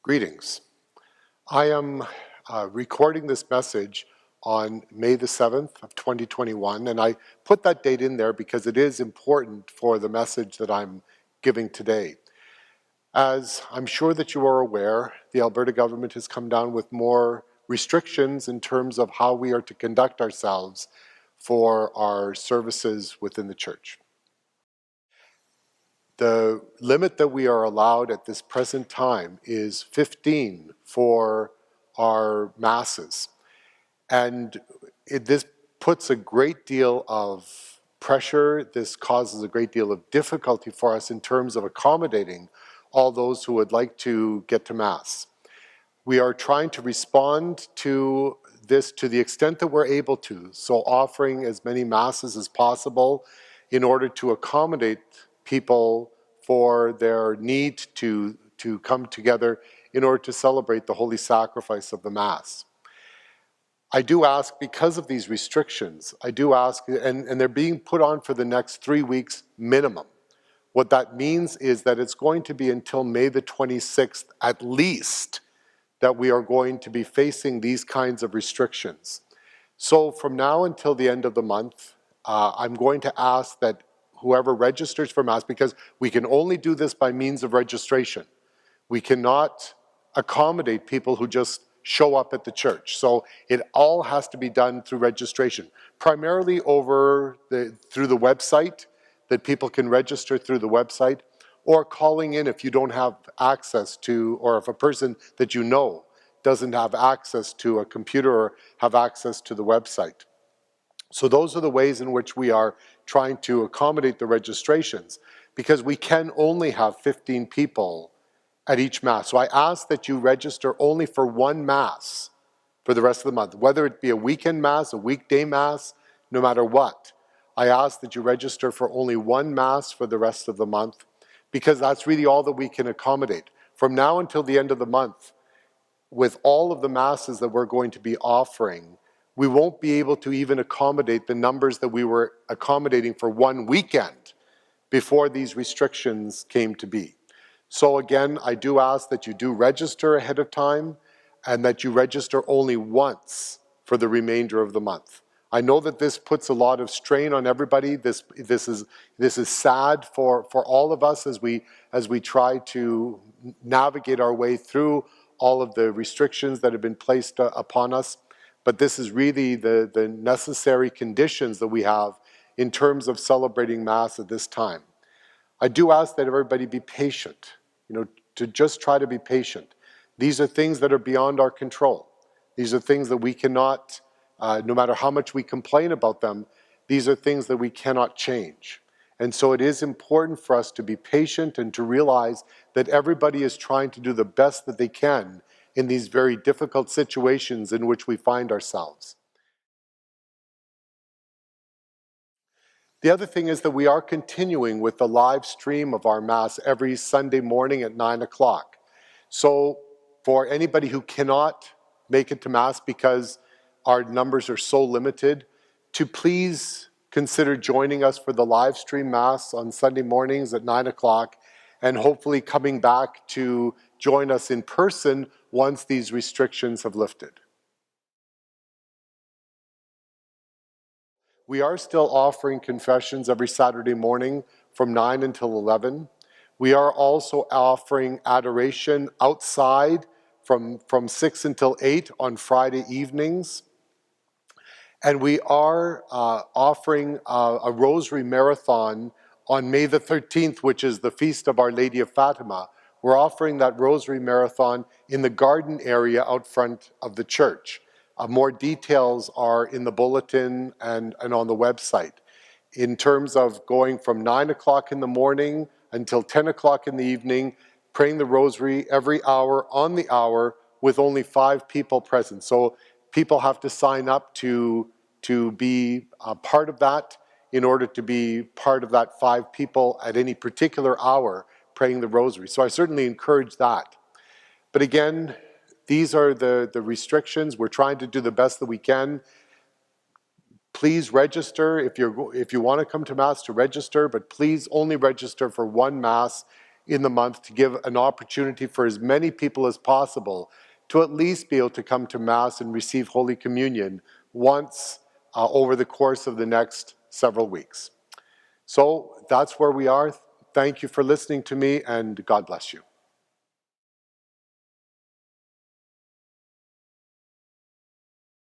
Greetings. I am recording this message on May the 7th of 2021, and I put that date in there because it is important for the message that I'm giving today. As I'm sure that you are aware, the Alberta government has come down with more restrictions in terms of how we are to conduct ourselves for our services within the church. The limit that we are allowed at this present time is 15 for our masses. And this puts a great deal of pressure. This causes a great deal of difficulty for us in terms of accommodating all those who would like to get to Mass. We are trying to respond to this to the extent that we're able to, so offering as many Masses as possible in order to accommodate people for their need to come together in order to celebrate the holy sacrifice of the Mass. I do ask, because of these restrictions, I do ask, and they're being put on for the next 3 weeks minimum. What that means is that it's going to be until May the 26th at least that we are going to be facing these kinds of restrictions. So from now until the end of the month, I'm going to ask that whoever registers for Mass, because we can only do this by means of registration. We cannot accommodate people who just show up at the church. So it all has to be done through registration, primarily through the website, that people can register through the website, or calling in if you don't have access to, or if a person that you know doesn't have access to a computer or have access to the website. So those are the ways in which we are trying to accommodate the registrations, because we can only have 15 people at each Mass. So I ask that you register only for one Mass for the rest of the month, whether it be a weekend Mass, a weekday Mass, no matter what. I ask that you register for only one Mass for the rest of the month, because that's really all that we can accommodate. From now until the end of the month, with all of the Masses that we're going to be offering, we won't be able to even accommodate the numbers that we were accommodating for one weekend before these restrictions came to be. So again, I do ask that you do register ahead of time and that you register only once for the remainder of the month. I know that this puts a lot of strain on everybody. This is sad for all of us as we try to navigate our way through all of the restrictions that have been placed upon us. But this is really the necessary conditions that we have in terms of celebrating Mass at this time. I do ask that everybody be patient, to just try to be patient. These are things that are beyond our control. These are things that we cannot, no matter how much we complain about them, these are things that we cannot change. And so it is important for us to be patient and to realize that everybody is trying to do the best that they can in these very difficult situations in which we find ourselves. The other thing is that we are continuing with the live stream of our Mass every Sunday morning at 9 o'clock. So for anybody who cannot make it to Mass because our numbers are so limited, to please consider joining us for the live stream Mass on Sunday mornings at 9 o'clock, and hopefully coming back to join us in person once these restrictions have lifted. We are still offering confessions every Saturday morning from 9 until 11. We are also offering adoration outside from 6 until 8 on Friday evenings. And we are offering a Rosary Marathon on May the 13th, which is the Feast of Our Lady of Fatima. We're offering that Rosary Marathon in the garden area out front of the church. More details are in the bulletin and on the website. In terms of going from 9 o'clock in the morning until 10 o'clock in the evening, praying the Rosary every hour on the hour with only 5 people present. So people have to sign up to be a part of that in order to be part of that 5 people at any particular hour praying the Rosary. So I certainly encourage that. But again, these are the restrictions. We're trying to do the best that we can. Please register if you want to come to Mass, to register, but please only register for one Mass in the month to give an opportunity for as many people as possible to at least be able to come to Mass and receive Holy Communion once over the course of the next several weeks. So that's where we are. Thank you for listening to me, and God bless you.